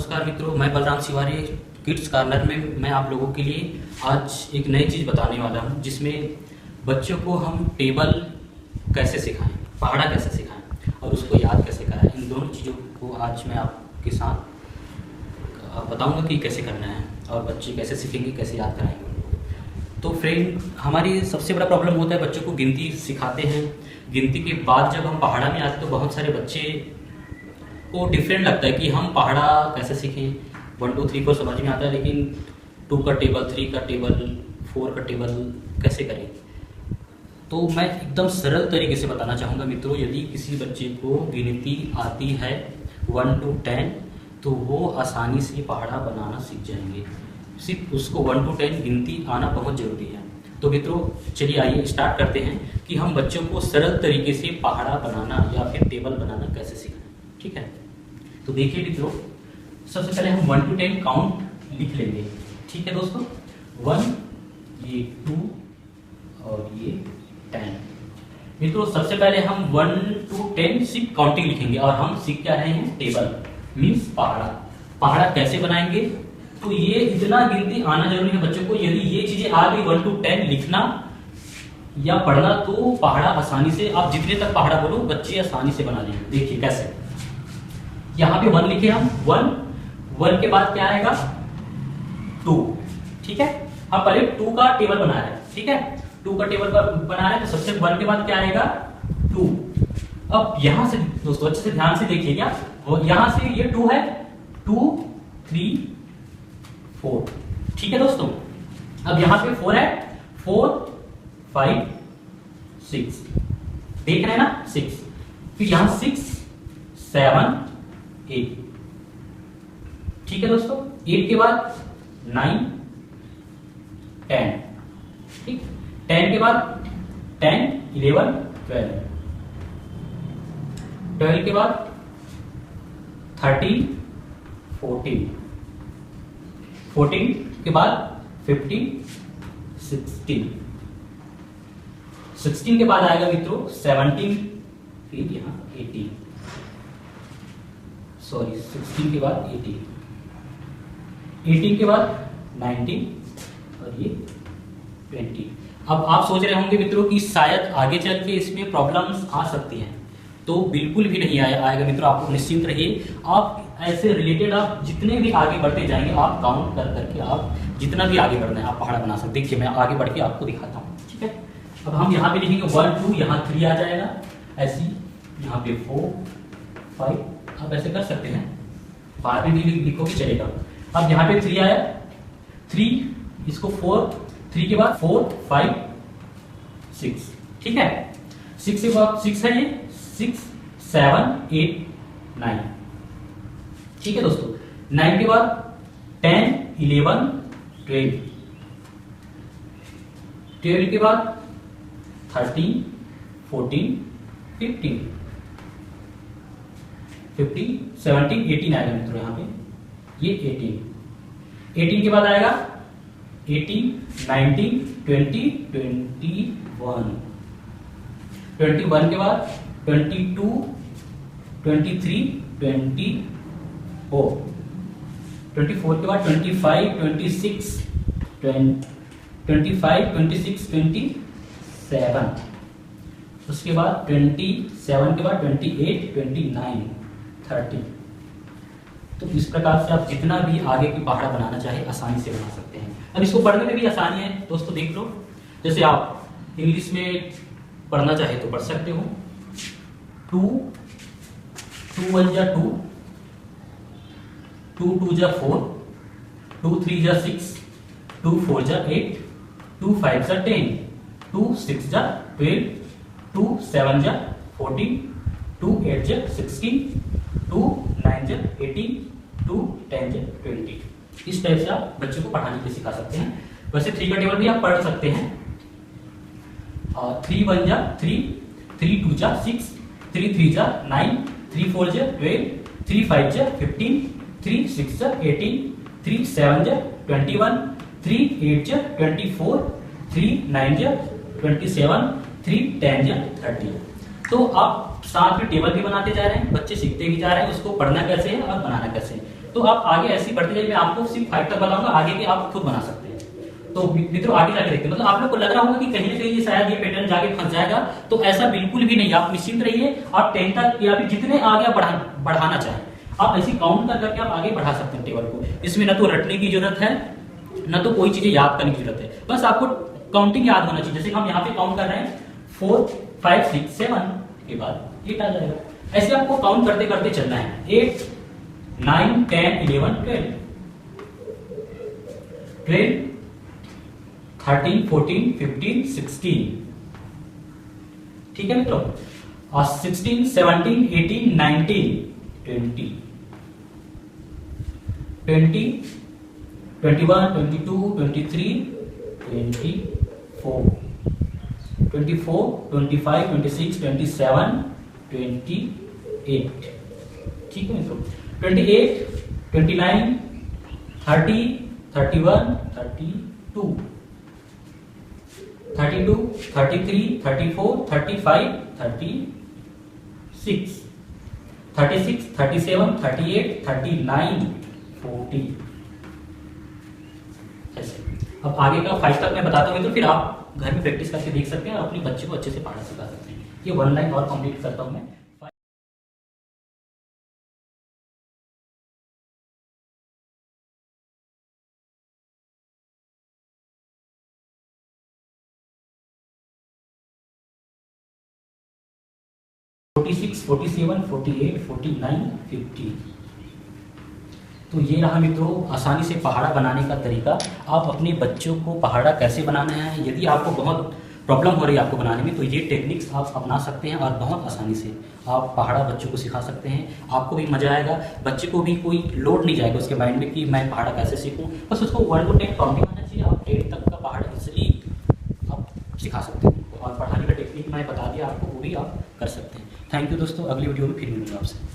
नमस्कार मित्रों, मैं बलराम शिवारी किड्स कॉर्नर में मैं आप लोगों के लिए आज एक नई चीज़ बताने वाला हूं, जिसमें बच्चों को हम टेबल कैसे सिखाएं, पहाड़ा कैसे सिखाएं और उसको याद कैसे कराएं। इन दोनों चीज़ों को आज मैं आपके साथ बताऊंगा कि कैसे करना है और बच्चे कैसे सीखेंगे, कैसे याद कराएंगे। तो फ्रेंड, हमारी सबसे बड़ा प्रॉब्लम होता है, बच्चों को गिनती सिखाते हैं, गिनती के बाद जब हम पहाड़ा में आते तो बहुत सारे बच्चे को डिफरेंट लगता है कि हम पहाड़ा कैसे सीखें। 1 2 3 4 समझ में आता है, लेकिन 2 का टेबल, 3 का टेबल, 4 का टेबल कैसे करें। तो मैं एकदम सरल तरीके से बताना चाहूँगा मित्रों, यदि किसी बच्चे को गिनती आती है 1 to 10 तो वो आसानी से पहाड़ा बनाना सीख जाएंगे। सिर्फ उसको 1 to 10 गिनती आना बहुत ज़रूरी है। तो मित्रों चलिए आइए स्टार्ट करते हैं कि हम बच्चों को सरल तरीके से पहाड़ा बनाना या फिर टेबल बनाना कैसे सीखें। ठीक है, तो देखिए मित्रों, सबसे पहले हम 1 to 10 काउंट लिख लेंगे। ठीक है दोस्तों, 1, ये 2 और ये 10। मित्रों सबसे पहले हम 1 to 10 सिर्फ काउंटिंग लिखेंगे और हम सीख क्या रहे हैं, टेबल मीन्स पहाड़ा। पहाड़ा कैसे बनाएंगे, तो ये इतना गिनती आना जरूरी है बच्चों को। यदि ये चीजें आ गई 1 to 10 लिखना या पढ़ना, तो पहाड़ा आसानी से, आप जितने तक पहाड़ा बोलो बच्चे आसानी से बना लेंगे। देखिए कैसे, यहाँ पे 1 लिखे हम, 1 के बाद क्या आएगा 2। ठीक है, हम पहले 2 का टेबल बना रहे हैं। ठीक है, 2 का टेबल बना रहे हैं, तो सबसे 1 के बाद क्या आएगा 2। अब यहां से दोस्तों अच्छे से ध्यान से देखिएगा, यहां से ये 2 है, 2 3 4। ठीक है दोस्तों, अब यहां पे 4 है, 4 5 6, देख रहे हैं ना 6। फिर यहां 6 7 8। ठीक है दोस्तों, 8 के बाद 9 10। ठीक, 10 के बाद 10 11 12। 12 के बाद 13 14। 14 के बाद 15 16। 16 के बाद आएगा मित्रों 17, फिर यहां 18। सॉरी, 16 के बाद 18, 18 के बाद 19 और ये 20। अब आप सोच रहे होंगे मित्रों कि शायद आगे चल के इसमें प्रॉब्लम्स आ सकती हैं, तो बिल्कुल भी नहीं आएगा मित्रों, आप निश्चिंत रहिए। आप ऐसे रिलेटेड आप जितने भी आगे बढ़ते जाएंगे, आप काउंट कर करके आप जितना भी आगे बढ़ना है आप पहाड़ा बना सकते। देखिए मैं आगे बढ़ के आपको दिखाता हूँ। ठीक है, अब हम यहाँ पे लिखेंगे 1 2, यहाँ 3 आ जाएगा, ऐसी यहाँ पे 4 5, आप ऐसे कर सकते हैं, बाद में भी लिखोगे चलेगा। अब यहाँ पे 3 आया, 3 इसको 4, 3 के बाद 4 5 6। ठीक है, 6 के बाद 6 है, ये 6 7 8 9। ठीक है दोस्तों, 9 के बाद 10 11 12। 12 के बाद 13 14 15 15 17 18 आएगा मित्रों, यहाँ पे ये 18। 18 के बाद आएगा 18 19 20 21। 21 के बाद 22 23 24। 24 के बाद 25 26 25 26 27। उसके बाद 27 के बाद 28 29 30। तो इस प्रकार से आप जितना भी आगे की पहाड़ा बनाना चाहे आसानी से बना सकते हैं। अब इसको पढ़ने में भी आसानी है दोस्तों, देख लो, जैसे आप इंग्लिश में पढ़ना चाहे तो पढ़ सकते हो। 2 1 जा 2, 2 2 जा 4, 2 3 जा 6, 2 4 जा 8, 2 5 जा 10, 2 6 जा 12, 2 7 जा 14, 2 8 जा 16, 2 9 जा 18, 2 10 जा 20। इस टाइप से आप बच्चों को पढ़ाने के लिए सिखा सकते हैं। वैसे 3 का टेबल भी आप पढ़ सकते हैं। 3 1 जा 3, 3 2 जा 6, 3 3 जा 9, 3 4 जा 12, 3 5 जा 15, 3 6 जा 18, 3 7 जा 21, 3 8 जा 24, 3 9 जा 27, 3 10 जा 30। तो आप साथ में टेबल भी बनाते जा रहे हैं, बच्चे सीखते भी जा रहे हैं उसको पढ़ना कैसे है और बनाना कैसे है। तो आप आगे ऐसे ही बढ़ते जाइए, मैं आपको सिर्फ 5 तक बताऊंगा, आगे के आप खुद बना सकते हैं। तो मित्रों आगे जाके देखते हैं। मतलब आप लोग को लग रहा होगा कि कहीं ना कहीं शायद ये पैटर्न जाके फंस जाएगा, तो ऐसा बिल्कुल भी नहीं, आप निश्चिंत रहिए। आप 10 तक या फिर जितने आगे बढ़ाना चाहें आप ऐसी काउंट कर करके आप आगे बढ़ा सकते हैं टेबल को। इसमें ना तो रटने की जरूरत है, ना तो कोई चीजें याद करने की जरूरत है, बस आपको काउंटिंग याद होना चाहिए। जैसे हम यहाँ पे काउंट कर रहे हैं 4 5 6 7 के बाद 8 आ जाएगा। ऐसे आपको काउंट करते करते चलना है। 8 9 10 11 12 13 14 15 16, ठीक है मित्रों। और 16 17 18 19 20 20 21 22 23 24 24 25 26 27 28, ठीक है मित्रों। 28 29 30 31 32 32 33 34 35 36 36 37 38 39 40। ऐसे अब आगे का 5 तक मैं बताता हूँ, तो फिर आप घर में प्रैक्टिस करके देख सकते हैं और अपने बच्चे को अच्छे से पढ़ा सिखा सकते हैं। ये 1 लाइन और कंप्लीट करता हूँ मैं। 46 47 48 49 50। तो ये रहा मित्रों आसानी से पहाड़ा बनाने का तरीका। आप अपने बच्चों को पहाड़ा कैसे बनाना है, यदि आपको बहुत प्रॉब्लम हो रही है आपको बनाने में, तो ये टेक्निक्स आप अपना सकते हैं और बहुत आसानी से आप पहाड़ा बच्चों को सिखा सकते हैं। आपको भी मजा आएगा, बच्चे को भी कोई लोड नहीं जाएगा उसके माइंड में कि मैं पहाड़ा कैसे सीखूं। बस उसको 1 to 10 काउंटिंग आना चाहिए। आप 10 तक का पहाड़ा इजिली आप सिखा सकते हैं और पढ़ाने का टेक्निक मैं बता दिया आपको, वो भी आप कर सकते हैं। थैंक यू दोस्तों, अगली वीडियो में फिर मिलूंगा आपसे।